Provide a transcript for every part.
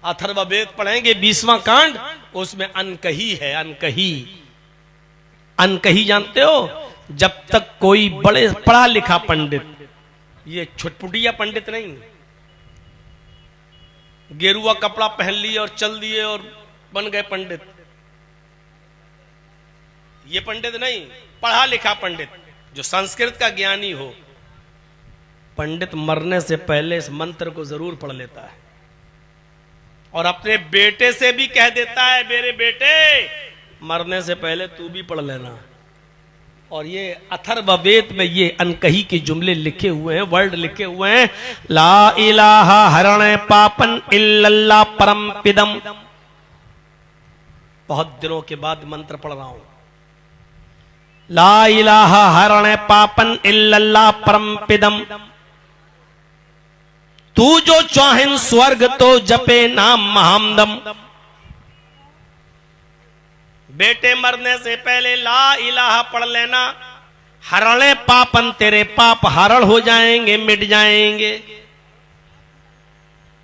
अथर्ववेद पढ़ेंगे 20वां कांड, उसमें अनकही है। अनकही, अनकही जानते हो? जब तक कोई बड़े पढ़ा लिखा पंडित, ये छुटपुटिया पंडित नहीं, गेरुआ कपड़ा पहन लिए और चल दिए और बन गए पंडित, ये पंडित नहीं। पढ़ा लिखा पंडित जो संस्कृत का ज्ञानी हो, पंडित मरने से पहले इस मंत्र को जरूर पढ़ लेता है और अपने बेटे से भी कह देता है, मेरे बेटे मरने से पहले तू भी पढ़ लेना। और ये अथर्ववेद में ये अनकही के जुमले लिखे हुए हैं, वर्ड लिखे हुए हैं। ला इलाहा हरणे पापन इल्लल्लाह परम पिदम। बहुत दिनों के बाद मंत्र पढ़ रहा हूं। ला इलाहा हरणे पापन इल्लल्लाह परम पिदम। तू जो चाहिन स्वर्ग तो जपे नाम महामदम। बेटे मरने से पहले ला इलाहा पढ़ लेना, हरणे पापन, तेरे पाप हरण हो जाएंगे, मिट जाएंगे।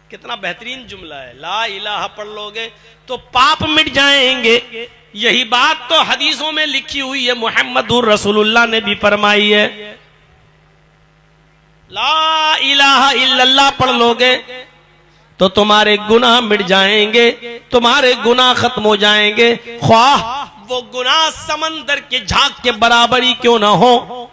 कितना बेहतरीन जुमला है। ला इलाहा पढ़ लोगे तो पाप मिट जाएंगे। यही बात तो हदीसों में लिखी हुई है, मुहम्मदुर रसूलुल्लाह ने भी फरमाई है। ला इलाहा इल्लल्लाह पढ़ लोगे तो तुम्हारे गुनाह मिट जाएंगे, तुम्हारे गुनाह खत्म हो जाएंगे, ख्वाह वो गुनाह समंदर के झाग के बराबर ही क्यों ना हो।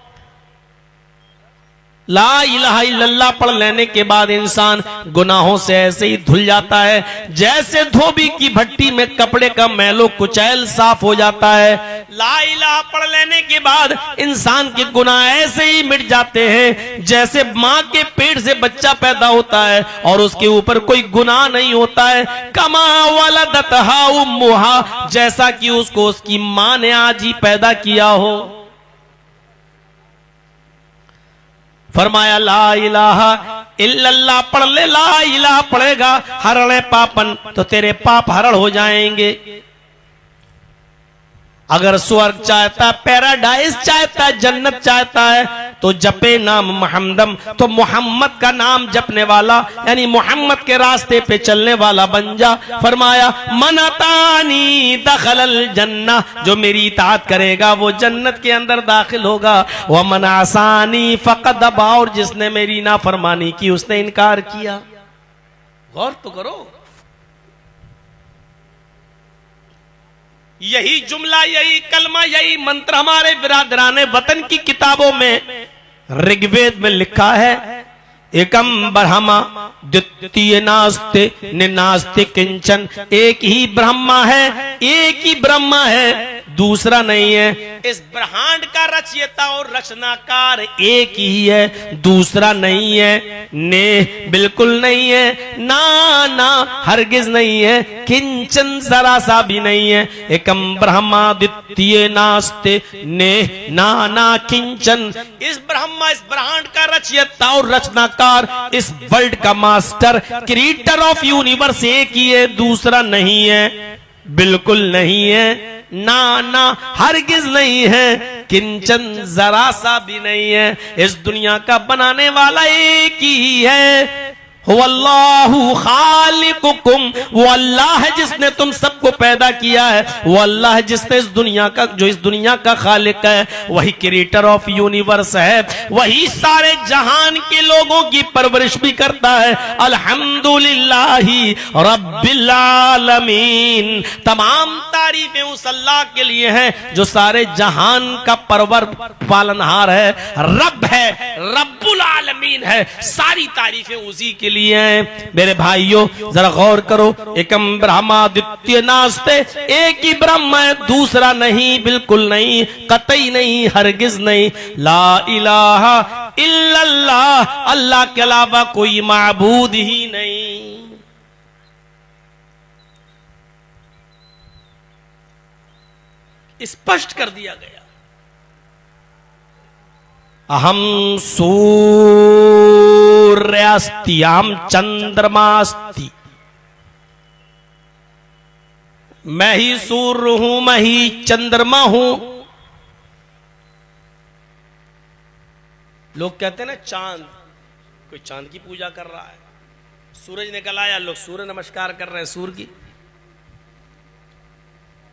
ला इलाहा इल्लल्लाह पढ़ लेने के बाद इंसान गुनाहों से ऐसे ही धुल जाता है जैसे धोबी की भट्टी में कपड़े का मैलो कुचैल साफ हो जाता है। ला इलाहा पढ़ लेने के बाद इंसान के गुनाह ऐसे ही मिट जाते हैं जैसे माँ के पेट से बच्चा पैदा होता है और उसके ऊपर कोई गुनाह नहीं होता है। कमा वलदतहा उम्मुहा, जैसा कि उसको उसकी माँ ने आज ही पैदा किया हो। फरमाया ला इलाहा इल्लल्लाह पढ़ ले। ला इलाहा पढ़ेगा, हरणे पापन, तो तेरे पाप हरण हो जाएंगे। अगर स्वर्ग चाहता, पैराडाइज चाहता, जन्नत चाहता है तो जपे नाम मुहम्मदम, तो मोहम्मद का नाम जपने वाला यानी मोहम्मद के रास्ते पे चलने वाला बन जा। फरमाया मन अतानी दखलल जन्ना, जो मेरी इताअत करेगा वो जन्नत के अंदर दाखिल होगा। व मन आसानी फकद अबा, और जिसने मेरी नाफरमानी की उसने इनकार किया। गौर तो करो, यही जुमला, यही कलमा, यही मंत्र हमारे बिरादराने वतन की किताबों में ऋग्वेद में लिखा है। एकम ब्रह्मा द्वितीय नास्ते निनास्ते किंचन, एक ही ब्रह्मा है, एक ही ब्रह्मा है, दूसरा नहीं है। इस ब्रह्मांड का रचयिता और रचनाकार एक ही है, दूसरा नहीं है। ने बिल्कुल नहीं है, ना ना हरगिज नहीं है, किंचन जरा सा भी नहीं है। एकम ब्रह्मा द्वितीय नास्ते ने ना ना किंचन। इस ब्रह्मा, इस ब्रह्मांड का रचयिता और रचनाकार, इस वर्ल्ड का मास्टर, क्रिएटर ऑफ यूनिवर्स एक ही है, दूसरा नहीं है, बिल्कुल नहीं है, ना ना हरगिज नहीं है, किंचन जरा सा भी नहीं है। इस दुनिया का बनाने वाला एक ही है। वल्लाहु खालिकुकुम, वो अल्लाह है जिसने तुम सबको पैदा किया है। वो अल्लाह है जिसने इस दुनिया का, जो इस दुनिया का खालिक है, वही क्रिएटर ऑफ यूनिवर्स है, वही सारे जहान के लोगों की परवरिश भी करता है। अल्हम्दुलिल्लाहि रब्बिल आलमीन, तमाम तारीफें उस अल्लाह के लिए हैं जो सारे जहान का परवर पालनहार है, रब है, रब्बुल आलमीन है, सारी तारीफें उसी के लिए हैं। मेरे भाइयों जरा गौर करो, एकम ब्रह्मा द्वितीय नास्ते, एक ही ब्रह्म है, दूसरा नहीं, बिल्कुल नहीं, कतई नहीं, हरगिज नहीं। ला इलाहा इल्लल्लाह, अल्लाह के अलावा कोई माबूद ही नहीं। स्पष्ट कर दिया गया। अहम सूर्यास्ति अहम चंद्रमास्ति, मैं ही सूर्य हूं, मैं ही चंद्रमा हूं। लोग कहते हैं ना चांद, कोई चांद की पूजा कर रहा है, सूरज निकल आया, लोग सूर्य नमस्कार कर रहे हैं सूर्य की।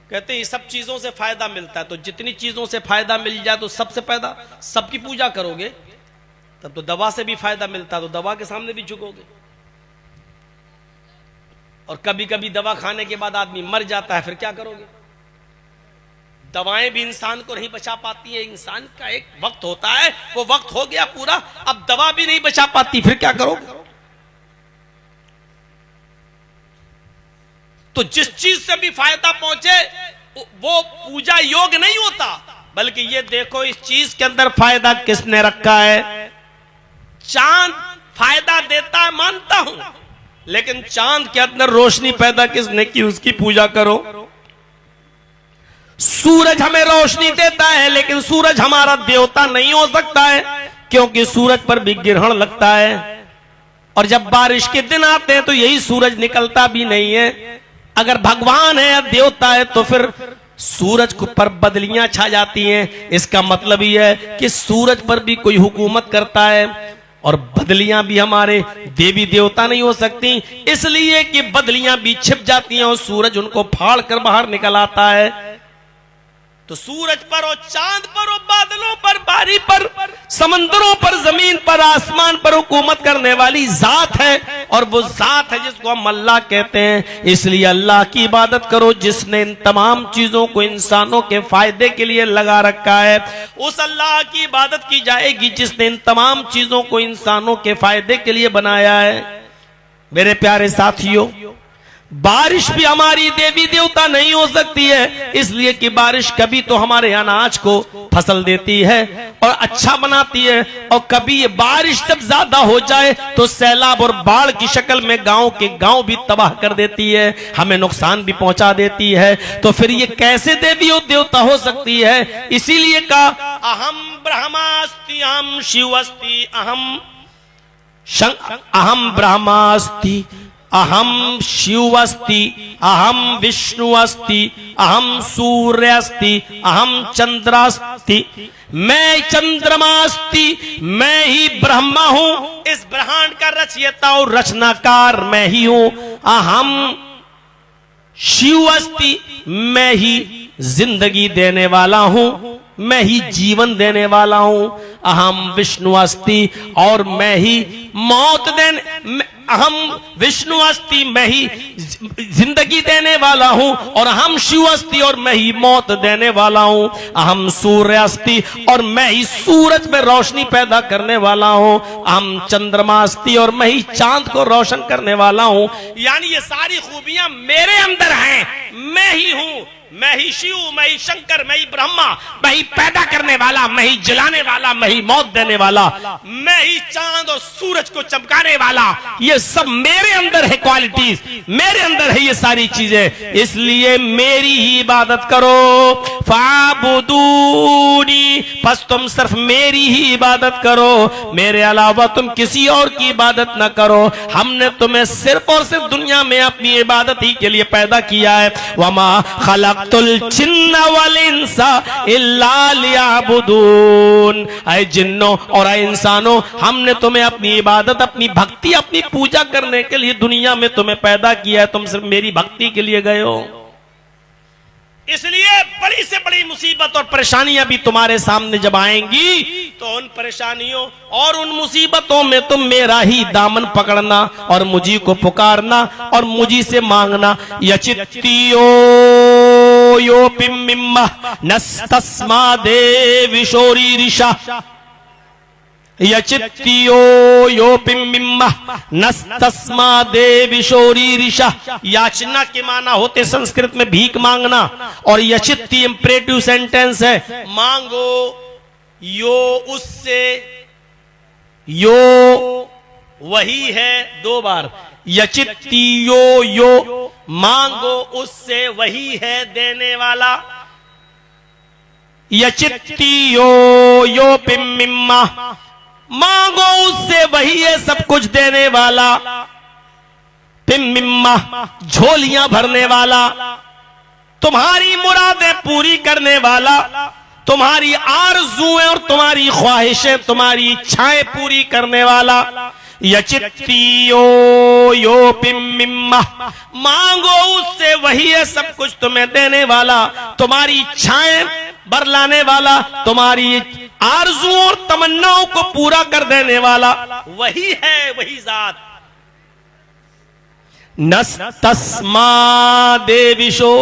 कहते हैं ये सब चीजों से फायदा मिलता है, तो जितनी चीजों से फायदा मिल जाए तो सबसे फायदा, सबकी पूजा करोगे तब तो दवा से भी फायदा मिलता है, तो दवा के सामने भी झुकोगे। और कभी कभी दवा खाने के बाद आदमी मर जाता है, फिर क्या करोगे? दवाएं भी इंसान को नहीं बचा पाती है। इंसान का एक वक्त होता है, वो वक्त हो गया पूरा, अब दवा भी नहीं बचा पाती, फिर क्या करोगे? तो जिस चीज से भी फायदा पहुंचे वो पूजा योग नहीं होता, बल्कि ये देखो इस चीज के अंदर फायदा किसने रखा है। चांद फायदा देता है मानता हूं, लेकिन चांद के अंदर रोशनी पैदा किसने की, उसकी पूजा करो। सूरज हमें रोशनी देता है, लेकिन सूरज हमारा देवता नहीं हो सकता है, क्योंकि सूरज पर भी ग्रहण लगता है। और जब बारिश के दिन आते हैं तो यही सूरज निकलता भी नहीं है। अगर भगवान है या देवता है तो फिर सूरज पर बदलियां छा जाती हैं। इसका मतलब यह है कि सूरज पर भी कोई हुकूमत करता है, और बदलियां भी हमारे देवी देवता नहीं हो सकती, इसलिए कि बदलियां भी छिप जाती हैं और सूरज उनको फाड़ कर बाहर निकल आता है। तो सूरज पर और चांद पर और बादलों पर, बारी पर, समंदरों पर, जमीन पर, आसमान पर हुकूमत करने वाली जात है, और वो जात है जिसको हम अल्लाह कहते हैं। इसलिए अल्लाह की इबादत करो जिसने इन तमाम चीजों को इंसानों के फायदे के लिए लगा रखा है। उस अल्लाह की इबादत की जाएगी जिसने इन तमाम चीजों को इंसानों के फायदे के लिए बनाया है। मेरे प्यारे साथियों, बारिश भी हमारी देवी देवता नहीं हो सकती है, इसलिए कि बारिश कभी तो हमारे अनाज को फसल देती है और अच्छा बनाती है, और कभी ये बारिश जब ज्यादा हो जाए तो सैलाब और बाढ़ की शक्ल में गांव के गांव भी तबाह कर देती है, हमें नुकसान भी पहुंचा देती है। तो फिर ये कैसे देवी और देवता हो सकती है? इसीलिए कहा अहम ब्रह्मास्ति अहम शिवस्ति अहम ब्रह्मास्ति अहम शिवस्ति अहम विष्णु अस्ति अहम सूर्य अस्ति अहम चंद्रास्ति। मैं चंद्रमास्ति, मैं ही ब्रह्मा हूं, इस ब्रह्मांड का रचयिता और रचनाकार मैं ही हूं। अहम शिवस्ति, मैं ही जिंदगी देने वाला हूं, मैं ही जीवन देने वाला हूं। अहम विष्णु अस्ति, और मैं ही मौत देने, अहम विष्णु अस्ति, मैं ही जिंदगी देने वाला हूं, और अहम शिव अस्ति, और मैं ही मौत देने वाला हूं। अहम सूर्य अस्ति, और मैं ही सूरज में रोशनी पैदा करने वाला हूं। अहम चंद्रमा अस्ति, और मैं ही चांद को रोशन करने वाला हूं। यानी ये सारी खूबियां मेरे अंदर हैं, मैं ही हूं, मैं ही शिव, मैं ही शंकर, मैं ही ब्रह्मा, मैं ही पैदा करने वाला, मैं ही जलाने वाला, मैं ही मौत देने वाला, मैं ही चांद और सूरज को चमकाने वाला। ये सब मेरे अंदर है क्वालिटीज, मेरे अंदर है ये सारी चीजें। इसलिए मेरी ही इबादत करो। फाबुदूनी, बस तुम सिर्फ मेरी ही इबादत करो, मेरे अलावा तुम किसी और की इबादत ना करो। हमने तुम्हें सिर्फ और सिर्फ दुनिया में अपनी इबादत ही के लिए पैदा किया है। वमा खलक जिन्ना वल इंसा इल्ला लियअबुदून। ऐ जिन्नों और ऐ इंसानों, हमने तुम्हें अपनी इबादत, अपनी भक्ति, अपनी पूजा करने के लिए दुनिया में तुम्हें पैदा किया है, तुम सिर्फ मेरी भक्ति के लिए गए हो। इसलिए बड़ी से बड़ी मुसीबत और परेशानियां भी तुम्हारे सामने जब आएंगी तो उन परेशानियों और उन मुसीबतों में तुम मेरा ही दामन पकड़ना और मुझी को पुकारना और मुझी से मांगना। यचित्तियो यो पिम्मिम्मा नस्तस्मा देविशोरी ऋषा, यचित्तियो यो पिम्मिम्मा नस्तस्मा देविशोरी ऋषा। याचना के माना होते संस्कृत में भीख मांगना, और यचित्ति इंपरेटिव सेंटेंस है, मांगो यो उससे, यो वही है, दो बार यचित्तियो यो, मांगो उससे वही है देने वाला। यचित्तियो यो पिम्मिम्मा, मांगो उससे वही है सब कुछ देने वाला। पिम्मिम्मा, झोलियां भरने वाला, तुम्हारी मुरादें पूरी करने वाला, तुम्हारी आरज़ुएं और तुम्हारी ख्वाहिशें, तुम्हारी इच्छाएं पूरी करने वाला। यचित्तियो यो पिम्मिम्मा, मांगो उससे, वही है सब कुछ तुम्हें देने वाला, तुम्हारी इच्छाएं बरलाने वाला, तुम्हारी आरज़ुओं और तमन्नाओं को पूरा कर देने वाला वही है, वही जात। नस्तस्मा देविशो,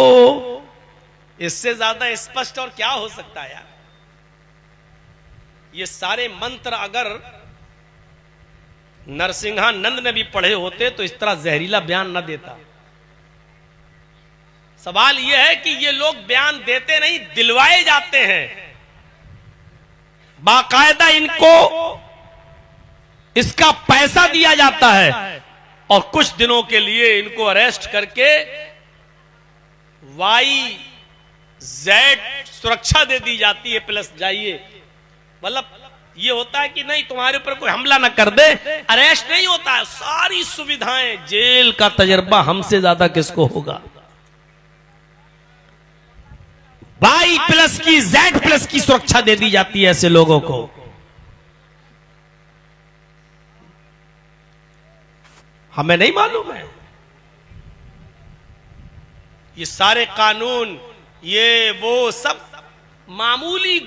इससे ज्यादा स्पष्ट और क्या हो सकता है यार। ये सारे मंत्र अगर नरसिंहानंद ने भी पढ़े होते तो इस तरह जहरीला बयान न देता। सवाल यह है कि ये लोग बयान देते नहीं, दिलवाए जाते हैं। बाकायदा इनको इसका पैसा दिया जाता है और कुछ दिनों के लिए इनको अरेस्ट करके YZ सुरक्षा दे दी जाती है, प्लस जाइए। मतलब ये होता है कि नहीं तुम्हारे ऊपर कोई हमला ना कर दे, अरेस्ट नहीं होता है, सारी सुविधाएं। जेल का तजर्बा हमसे ज्यादा किसको होगा। Y+ की Z+ की सुरक्षा दे दी जाती है ऐसे लोगों को। हमें नहीं मालूम है ये सारे कानून, ये वो सब मामूली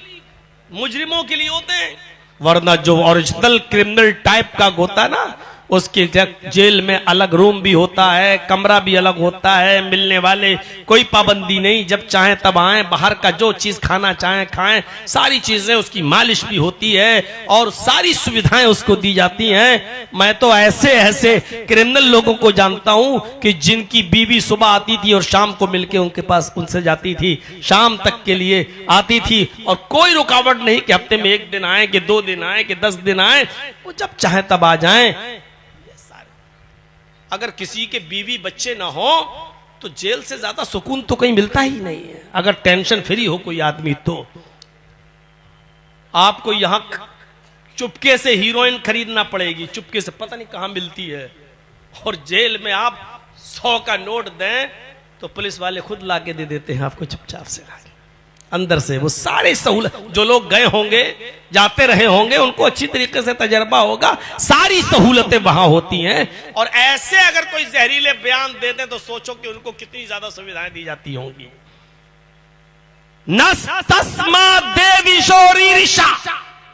मुजरिमों के लिए होते हैं, वरना जो ओरिजिनल क्रिमिनल टाइप का होता है ना, उसके जेल में अलग रूम भी होता है, कमरा भी अलग होता है, मिलने वाले कोई पाबंदी नहीं, जब चाहें तब आएं, बाहर का जो चीज खाना चाहें खाएं, सारी चीजें, उसकी मालिश भी होती है और सारी सुविधाएं उसको दी जाती हैं। मैं तो ऐसे ऐसे क्रिमिनल लोगों को जानता हूं कि जिनकी बीवी सुबह आती थी और शाम को मिलके उनके पास उनसे जाती थी, शाम तक के लिए आती थी और कोई रुकावट नहीं कि हफ्ते में 1 दिन आए कि 2 दिन आए कि 10 दिन आए, वो जब चाहे तब आ जाएं। अगर किसी के बीवी बच्चे ना हो तो जेल से ज्यादा सुकून तो कहीं मिलता ही नहीं है। अगर टेंशन फ्री हो कोई आदमी तो आपको यहां चुपके से हीरोइन खरीदना पड़ेगी, चुपके से पता नहीं कहां मिलती है, और जेल में आप 100 का नोट दें तो पुलिस वाले खुद लाके दे देते हैं आपको चुपचाप से लाके अंदर से। वो सारे सहूलत, जो लोग गए होंगे, जाते रहे होंगे, उनको अच्छी तरीके से तजर्बा होगा, सारी सहूलतें वहां होती हैं। और ऐसे अगर कोई जहरीले बयान दे दे तो सोचो कि उनको कितनी ज्यादा सुविधाएं दी जाती होंगी। नस्तस्मा देविशो रीरिषा,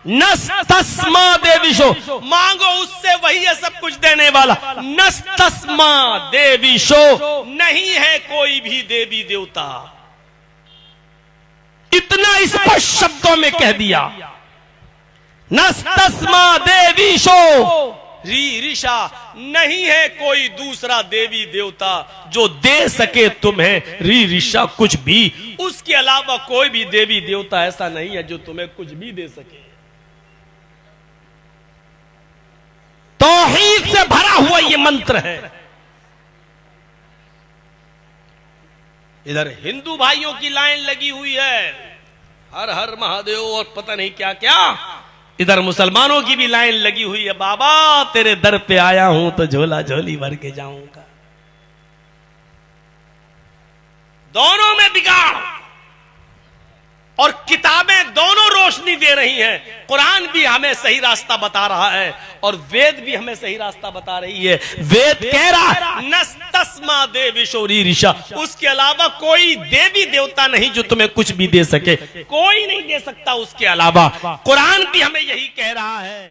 नस्तस्मा देविशो, मांगो उससे, वही है सब कुछ देने वाला। नस्तस्मा देविशो, नहीं है कोई भी देवी देवता। इतना स्पष्ट शब्दों में कह दिया। नस्तस्मा देवीशो रीरिषा, नहीं है कोई दूसरा देवी देवता जो दे सके तुम्हें रीरिषा कुछ भी। उसके अलावा कोई भी देवी देवता ऐसा नहीं है जो तुम्हें कुछ भी दे सके। तौहीद से भरा हुआ ये मंत्र है। इधर हिंदू भाइयों की लाइन लगी हुई है, हर हर महादेव और पता नहीं क्या क्या। इधर मुसलमानों की भी लाइन लगी हुई है, बाबा तेरे दर पे आया हूं तो झोला झोली भर के जाऊंगा। दोनों में बिगाड़, और किताबें दोनों रोशनी दे रही हैं। कुरान भी हमें सही रास्ता बता रहा है और वेद भी हमें सही रास्ता बता रही है। वेद कह रहा है नस्तस्मा देविशो रीरिषा, उसके अलावा कोई देवी देवता नहीं जो तुम्हें कुछ भी दे सके, कोई नहीं दे सकता उसके अलावा। कुरान भी हमें यही कह रहा है।